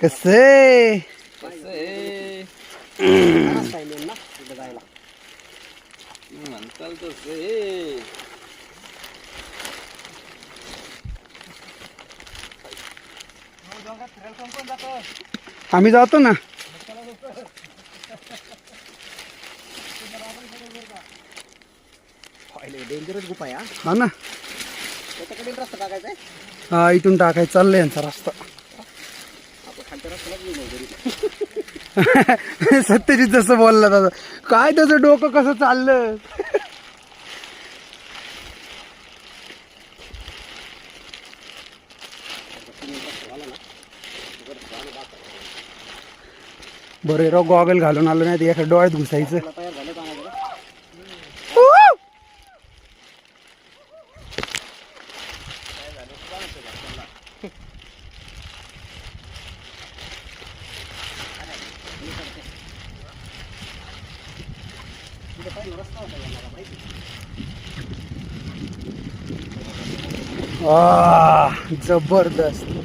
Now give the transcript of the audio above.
कसं म्हणताल तसे आम्ही जातो ना. डेंजरस गुफा आहे हा ना. त्याच्याकडे रस्ता टाकायचा आहे. हा इथून टाकायचं चाललंय यांचा रस्ता. आपण खालच्या रस्त्यालाच गेलो घरी. सत्यजित जसं बोलला दादा, काय त्याचं डोकं कसं चाललं. बरं राव, गॉगल घालून आलो नाही तर एका डोळ्यात घुसायचं. तयार झालं का आम्हाला? जबरदस्त.